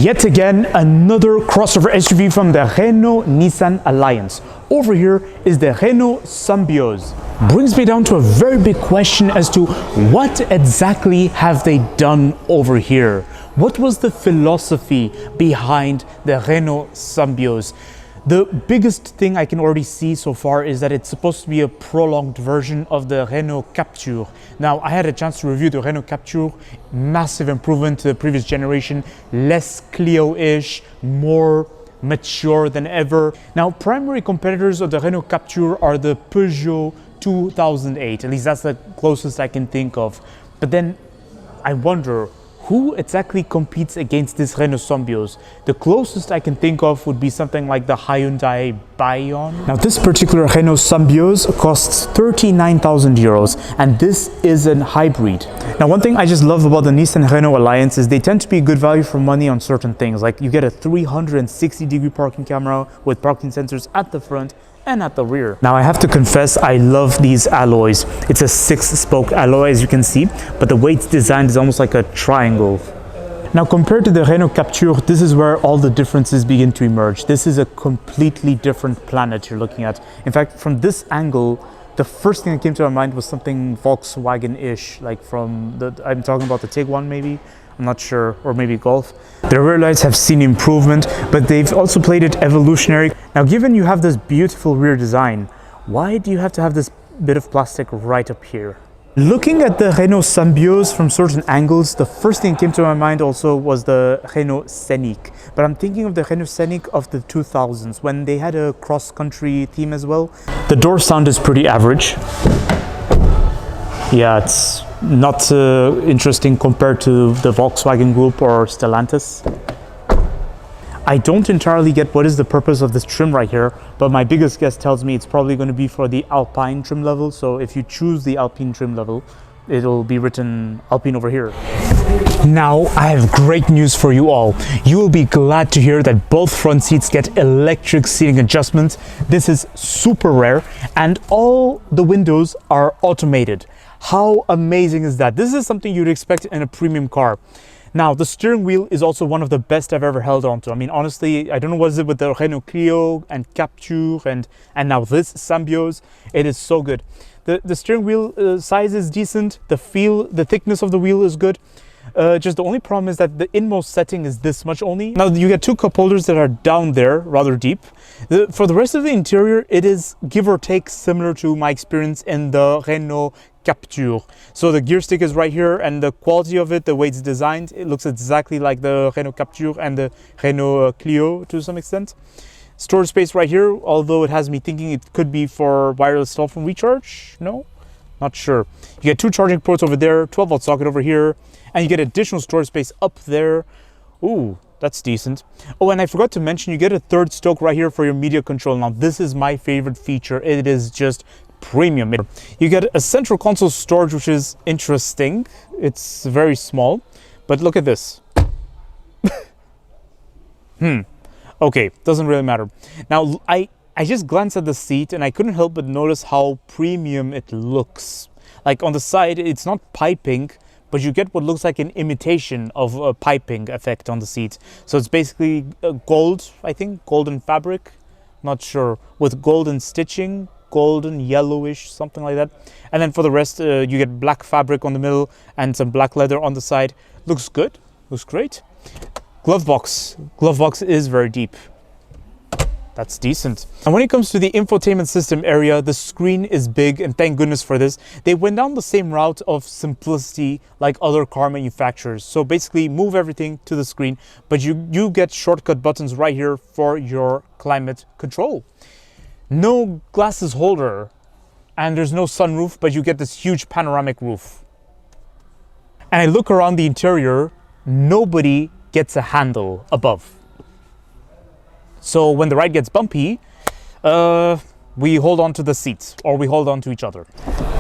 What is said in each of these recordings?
Yet again, another crossover SUV from the Renault-Nissan Alliance. Over here is the Renault Symbioz. Brings me down to a very big question as to what exactly have they done over here? What was the philosophy behind the Renault Symbioz? The biggest thing I can already see so far is that it's supposed to be a prolonged version of the Renault Captur. Now, I had a chance to review the Renault Captur, massive improvement to the previous generation, less Clio-ish, more mature than ever. Now, primary competitors of the Renault Captur are the Peugeot 2008, at least that's the closest I can think of. But then I wonder, who exactly competes against this Renault Symbioz? The closest I can think of would be something like the Hyundai Bayon. Now, this particular Renault Symbioz costs 39,000 euros, and this is a hybrid. Now, one thing I just love about the Nissan Renault Alliance is they tend to be good value for money on certain things. Like you get a 360-degree parking camera with parking sensors at the front and at the rear. Now, I have to confess, I love these alloys. It's a 6-spoke alloy, as you can see, but the way it's designed is almost like a triangle. Now, compared to the Renault Captur, this is where all the differences begin to emerge. This is a completely different planet you're looking at. In fact, from this angle, the first thing that came to my mind was something Volkswagen-ish, like from I'm talking about the Tiguan maybe, I'm not sure, or maybe Golf. The rear lights have seen improvement, but they've also played it evolutionary. Now, given you have this beautiful rear design, why do you have to have this bit of plastic right up here? Looking at the Renault Symbioz from certain angles, the first thing that came to my mind also was the Renault Scenic. But I'm thinking of the Renault Scenic of the 2000s, when they had a cross-country theme as well. The door sound is pretty average. Yeah, it's not interesting compared to the Volkswagen Group or Stellantis. I don't entirely get what is the purpose of this trim right here, but my biggest guess tells me it's probably going to be for the Alpine trim level. So if you choose the Alpine trim level, it'll be written Alpine over here. Now, I have great news for you all. You will be glad to hear that both front seats get electric seating adjustments. This is super rare, and all the windows are automated. How amazing is that? This is something you'd expect in a premium car. Now, the steering wheel is also one of the best I've ever held onto. I mean, honestly, I don't know what is it with the Renault Clio and Captur and now this Symbioz. It is so good. The steering wheel size is decent. The thickness of the wheel is good. Just the only problem is that the inmost setting is this much only. Now, you get two cup holders that are down there, rather deep. For the rest of the interior, it is give or take similar to my experience in the Renault Captur. So the gear stick is right here, and the quality of it, the way it's designed, it looks exactly like the Renault Captur and the Renault Clio to some extent. Storage space right here, although it has me thinking it could be for wireless cell phone recharge. No, not sure. You get two charging ports over there, 12-volt socket over here, and you get additional storage space up there. Ooh, that's decent. Oh, and I forgot to mention, you get a third spoke right here for your media control. Now, this is my favorite feature. It is just premium. You get a central console storage, which is interesting. It's very small, but look at this. Okay, doesn't really matter. Now, I just glanced at the seat and I couldn't help but notice how premium it looks. Like on the side, it's not piping, but you get what looks like an imitation of a piping effect on the seat. So it's basically gold, I think, golden fabric, not sure, with golden stitching, golden yellowish, something like that. And then for the rest, you get black fabric on the middle and some black leather on the side. Looks good, looks great. Glove box is very deep. That's decent. And when it comes to the infotainment system area, the screen is big, and thank goodness for this. They went down the same route of simplicity like other car manufacturers. So basically move everything to the screen, but you get shortcut buttons right here for your climate control. No glasses holder, and there's no sunroof, but you get this huge panoramic roof. And I look around the interior, nobody gets a handle above. So when the ride gets bumpy, we hold on to the seats, or we hold on to each other.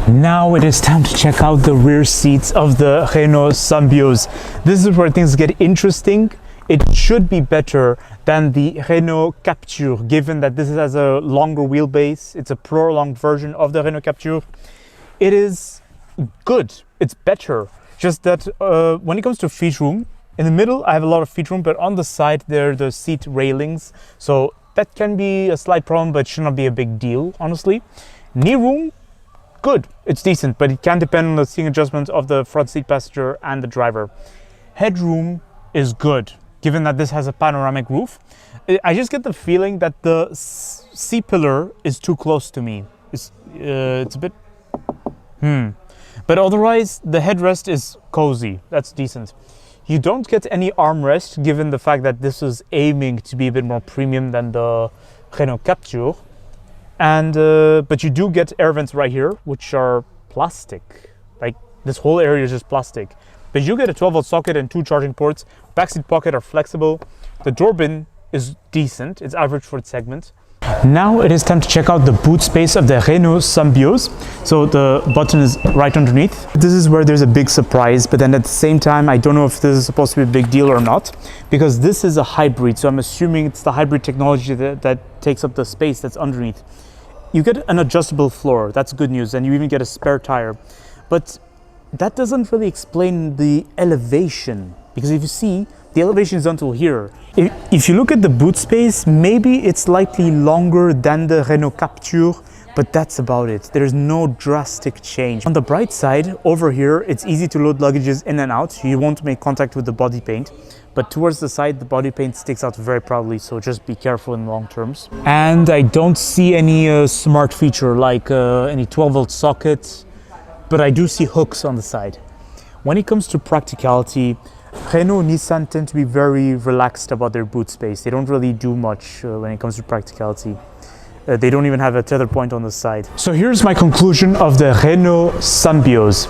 Now it is time to check out the rear seats of the Renault Symbioz. This is where things get interesting. It should be better than the Renault Captur, given that this has a longer wheelbase. It's a prolonged version of the Renault Captur. It is good, it's better. Just that when it comes to feature room, In the middle, I have a lot of feet room, but on the side, there are the seat railings. So that can be a slight problem, but should not be a big deal, honestly. Knee room, good. It's decent, but it can depend on the seating adjustment of the front seat passenger and the driver. Headroom is good, given that this has a panoramic roof. I just get the feeling that the C-pillar is too close to me. It's a bit... But otherwise, the headrest is cozy. That's decent. You don't get any armrest, given the fact that this is aiming to be a bit more premium than the Renault Captur. And but you do get air vents right here, which are plastic. Like, this whole area is just plastic. But you get a 12-volt socket and 2 charging ports. Backseat pocket are flexible. The door bin is decent. It's average for its segment. Now it is time to check out the boot space of the Renault Symbioz. So the button is right underneath. This is where there's a big surprise, but then at the same time, I don't know if this is supposed to be a big deal or not, because this is a hybrid. So I'm assuming it's the hybrid technology that takes up the space that's underneath. You get an adjustable floor. That's good news. And you even get a spare tire. But that doesn't really explain the elevation, because if you see, the elevation is until here. If you look at the boot space, maybe it's slightly longer than the Renault Captur, but that's about it. There's no drastic change. On the bright side, over here, it's easy to load luggages in and out. You won't make contact with the body paint, but towards the side, the body paint sticks out very proudly, so just be careful in long terms. And I don't see any smart feature like any 12-volt socket, but I do see hooks on the side. When it comes to practicality, Renault and Nissan tend to be very relaxed about their boot space. They don't really do much when it comes to practicality. They don't even have a tether point on the side. So here's my conclusion of the Renault Symbioz.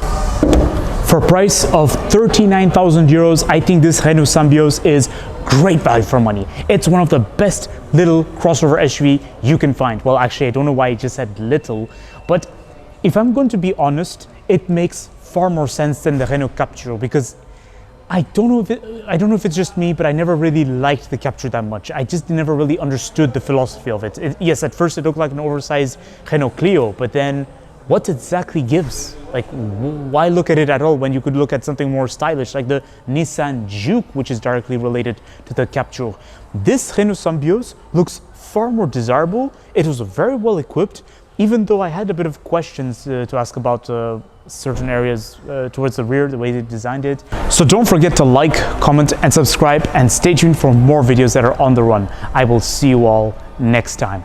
For a price of 39,000 euros, I think this Renault Symbioz is great value for money. It's one of the best little crossover SUV you can find. Well, actually, I don't know why I just said little, but if I'm going to be honest, it makes far more sense than the Renault Captur, because I don't know if it's just me, but I never really liked the Captur that much. I just never really understood the philosophy of it. Yes, at first it looked like an oversized Renault Clio, but then what exactly gives? Like, why look at it at all when you could look at something more stylish, like the Nissan Juke, which is directly related to the Captur. This Renault Symbioz looks far more desirable. It was very well equipped, even though I had a bit of questions to ask about certain areas towards the rear, the way they designed it. So don't forget to like, comment, and subscribe, and stay tuned for more videos that are on the run. I will see you all next time.